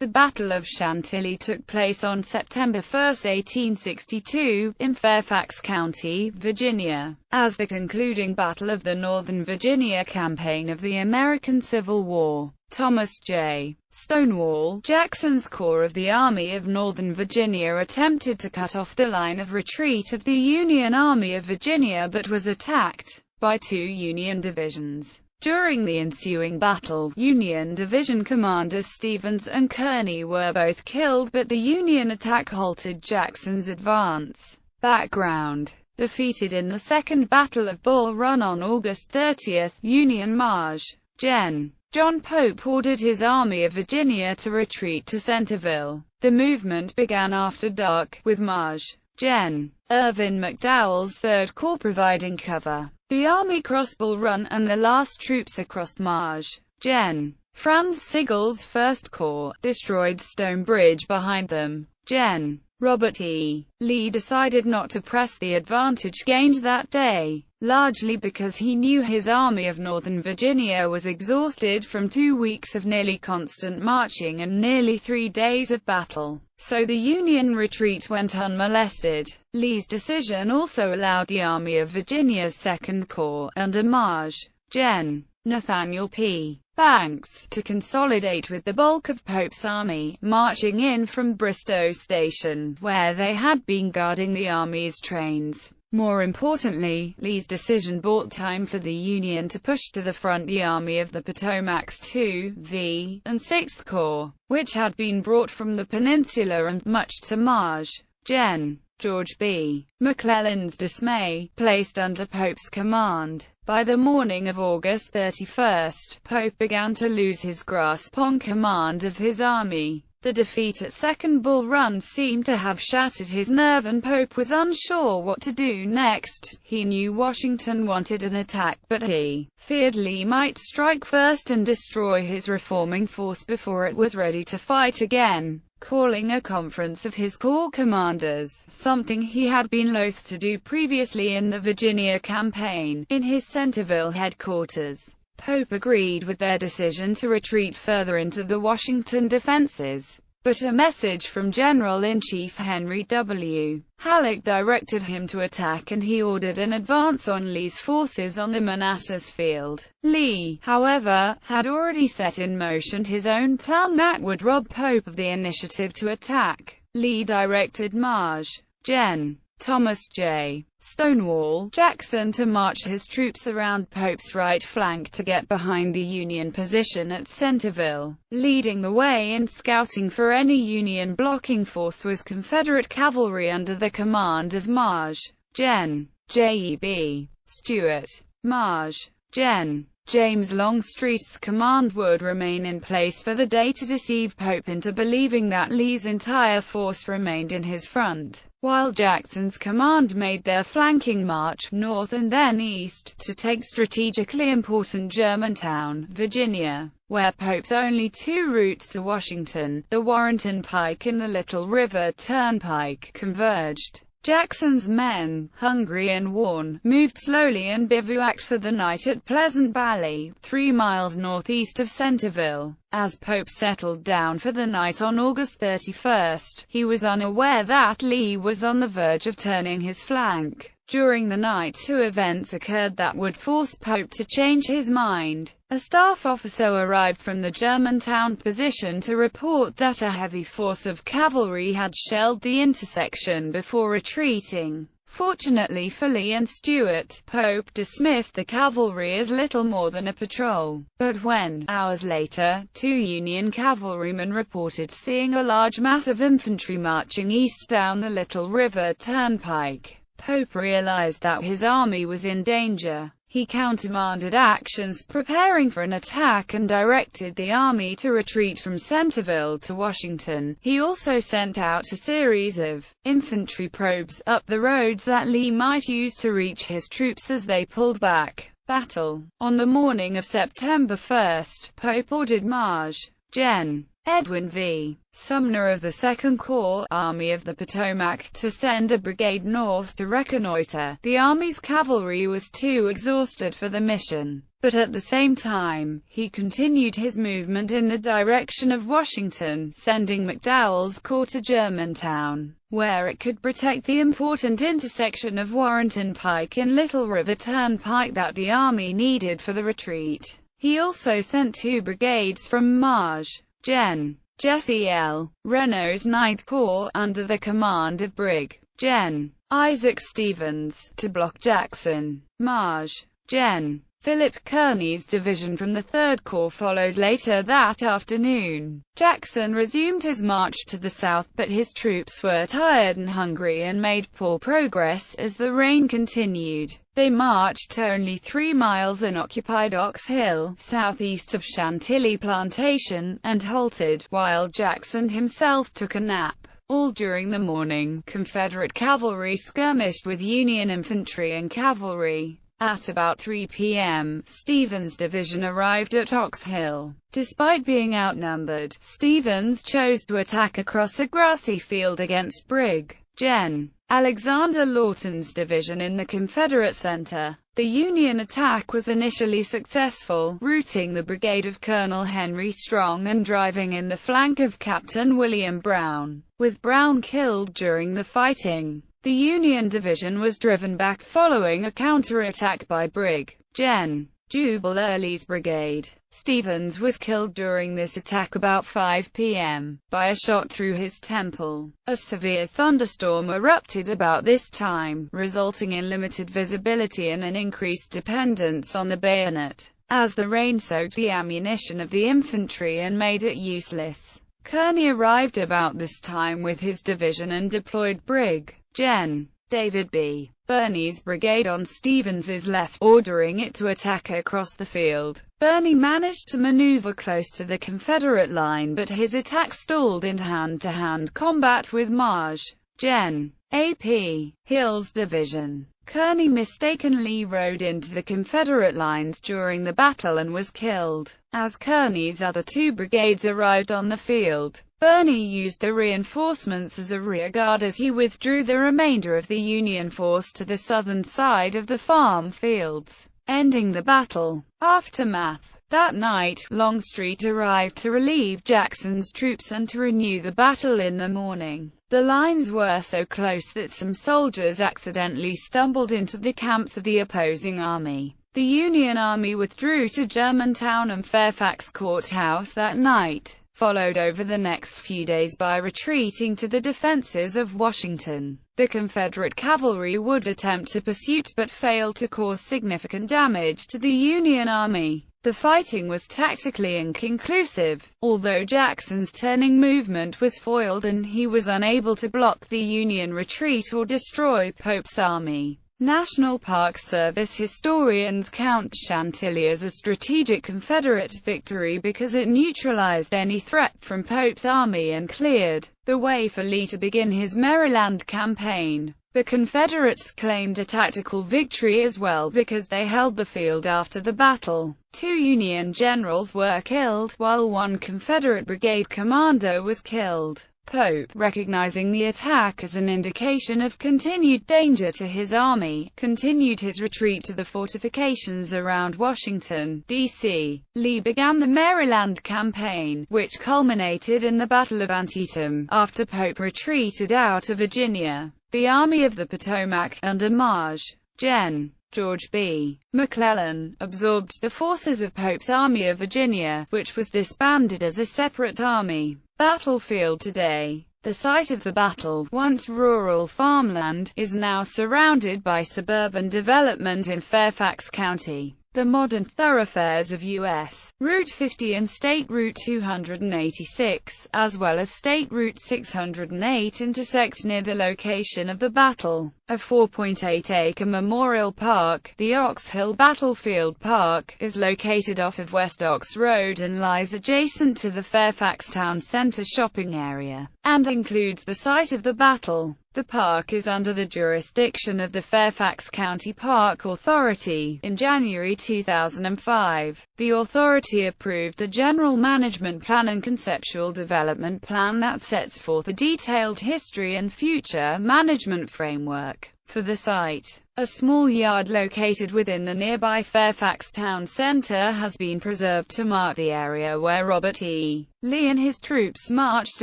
The Battle of Chantilly took place on September 1, 1862, in Fairfax County, Virginia, as the concluding battle of the Northern Virginia campaign of the American Civil War.Thomas J. Stonewall Jackson's Corps of the Army of Northern Virginia attempted to cut off the line of retreat of the Union Army of Virginia but was attacked by two Union divisions. During the ensuing battle, Union Division commanders Stevens and Kearny were both killed, but the Union attack halted Jackson's advance. Background: defeated in the Second Battle of Bull Run on August 30, Union Maj. Gen. John Pope ordered his Army of Virginia to retreat to Centerville. The movement began after dark, with Maj. Gen. Irvin McDowell's Third Corps providing cover. The Army crossed Bull Run, and the last troops across Maj. Gen. Franz Sigel's First Corps destroyed Stone Bridge behind them. Gen. Robert E. Lee decided not to press the advantage gained that day, largely because he knew his Army of Northern Virginia was exhausted from 2 weeks of nearly constant marching and nearly 3 days of battle. So the Union retreat went unmolested. Lee's decision also allowed the Army of Virginia's Second Corps, under Maj. Gen. Nathaniel P. Banks, to consolidate with the bulk of Pope's army, marching in from Bristow Station, where they had been guarding the Army's trains. More importantly, Lee's decision bought time for the Union to push to the front the Army of the Potomac's 2, V, and 6th Corps, which had been brought from the peninsula and, much to Maj. Gen. George B. McClellan's dismay, placed under Pope's command. By the morning of August 31, Pope began to lose his grasp on command of his army. The defeat at Second Bull Run seemed to have shattered his nerve, and Pope was unsure what to do next. He knew Washington wanted an attack, but he feared Lee might strike first and destroy his reforming force before it was ready to fight again. Calling a conference of his corps commanders, something he had been loath to do previously in the Virginia campaign, in his Centerville headquarters, Pope agreed with their decision to retreat further into the Washington defenses. But a message from General-in-Chief Henry W. Halleck directed him to attack, and he ordered an advance on Lee's forces on the Manassas field. Lee, however, had already set in motion his own plan that would rob Pope of the initiative to attack. Lee directed Maj. Gen. Thomas J. Stonewall Jackson to march his troops around Pope's right flank to get behind the Union position at Centerville. Leading the way and scouting for any Union blocking force was Confederate cavalry under the command of Maj. Gen. J.E.B. Stuart. Maj. Gen. James Longstreet's command would remain in place for the day to deceive Pope into believing that Lee's entire force remained in his front, while Jackson's command made their flanking march north and then east to take strategically important Germantown, Virginia, where Pope's only 2 routes to Washington, the Warrenton Pike and the Little River Turnpike, converged. Jackson's men, hungry and worn, moved slowly and bivouacked for the night at Pleasant Valley, 3 miles northeast of Centerville. As Pope settled down for the night on August 31, he was unaware that Lee was on the verge of turning his flank. During the night, 2 events occurred that would force Pope to change his mind. A staff officer arrived from the Germantown position to report that a heavy force of cavalry had shelled the intersection before retreating. Fortunately for Lee and Stuart, Pope dismissed the cavalry as little more than a patrol. But when, hours later, 2 Union cavalrymen reported seeing a large mass of infantry marching east down the Little River Turnpike, Pope realized that his army was in danger. He countermanded actions preparing for an attack and directed the army to retreat from Centerville to Washington. He also sent out a series of infantry probes up the roads that Lee might use to reach his troops as they pulled back. Battle. On the morning of September 1, Pope ordered Maj. Gen. Edwin V. Sumner of the 2nd Corps, Army of the Potomac, to send a brigade north to reconnoiter. The Army's cavalry was too exhausted for the mission, but at the same time, he continued his movement in the direction of Washington, sending McDowell's Corps to Germantown, where it could protect the important intersection of Warrenton Pike and Little River Turnpike that the Army needed for the retreat. He also sent 2 brigades from Maj. Gen. Jesse L. Renault's 9th Corps, under the command of Brig. Gen. Isaac Stevens, to block Jackson. Maj. Gen. Philip Kearny's division from the 3rd Corps followed later that afternoon. Jackson resumed his march to the south, but his troops were tired and hungry and made poor progress as the rain continued. They marched only 3 miles and occupied Ox Hill, southeast of Chantilly Plantation, and halted, while Jackson himself took a nap. All during the morning, Confederate cavalry skirmished with Union infantry and cavalry. At about 3 p.m., Stevens' division arrived at Ox Hill. Despite being outnumbered, Stevens chose to attack across a grassy field against Brig. Gen. Alexander Lawton's division in the Confederate center. The Union attack was initially successful, routing the brigade of Colonel Henry Strong and driving in the flank of Captain William Brown, with Brown killed during the fighting. The Union division was driven back following a counterattack by Brig. Gen. Jubal Early's brigade. Stevens was killed during this attack about 5 p.m. by a shot through his temple. A severe thunderstorm erupted about this time, resulting in limited visibility and an increased dependence on the bayonet, as the rain soaked the ammunition of the infantry and made it useless. Kearny arrived about this time with his division and deployed Brig. Gen. David B. Birney's brigade on Stevens's left, ordering it to attack across the field. Birney managed to maneuver close to the Confederate line, but his attack stalled in hand-to-hand combat with Maj. Gen. A.P. Hill's division. Kearny mistakenly rode into the Confederate lines during the battle and was killed. As Kearny's other 2 brigades arrived on the field, Birney used the reinforcements as a rearguard as he withdrew the remainder of the Union force to the southern side of the farm fields, ending the battle. Aftermath. That night, Longstreet arrived to relieve Jackson's troops and to renew the battle in the morning. The lines were so close that some soldiers accidentally stumbled into the camps of the opposing army. The Union Army withdrew to Germantown and Fairfax Courthouse that night, followed over the next few days by retreating to the defenses of Washington. The Confederate cavalry would attempt a pursuit but failed to cause significant damage to the Union Army. The fighting was tactically inconclusive, although Jackson's turning movement was foiled and he was unable to block the Union retreat or destroy Pope's army. National Park Service historians count Chantilly as a strategic Confederate victory because it neutralized any threat from Pope's army and cleared the way for Lee to begin his Maryland campaign. The Confederates claimed a tactical victory as well because they held the field after the battle. 2 Union generals were killed, while 1 Confederate brigade commander was killed. Pope, recognizing the attack as an indication of continued danger to his army, continued his retreat to the fortifications around Washington, D.C. Lee began the Maryland campaign, which culminated in the Battle of Antietam, after Pope retreated out of Virginia. The Army of the Potomac, under Maj. Gen. George B. McClellan, absorbed the forces of Pope's Army of Virginia, which was disbanded as a separate army. Battlefield today. The site of the battle, once rural farmland, is now surrounded by suburban development in Fairfax County. The modern thoroughfares of U.S. Route 50 and State Route 286, as well as State Route 608, intersect near the location of the battle. A 4.8-acre memorial park, the Ox Hill Battlefield Park, is located off of West Ox Road and lies adjacent to the Fairfax Town Center shopping area, and includes the site of the battle. The park is under the jurisdiction of the Fairfax County Park Authority. In January 2005, the authority approved a general management plan and conceptual development plan that sets forth a detailed history and future management framework for the site. A small yard located within the nearby Fairfax Town Center has been preserved to mark the area where Robert E. Lee and his troops marched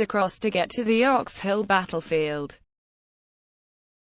across to get to the Ox Hill battlefield.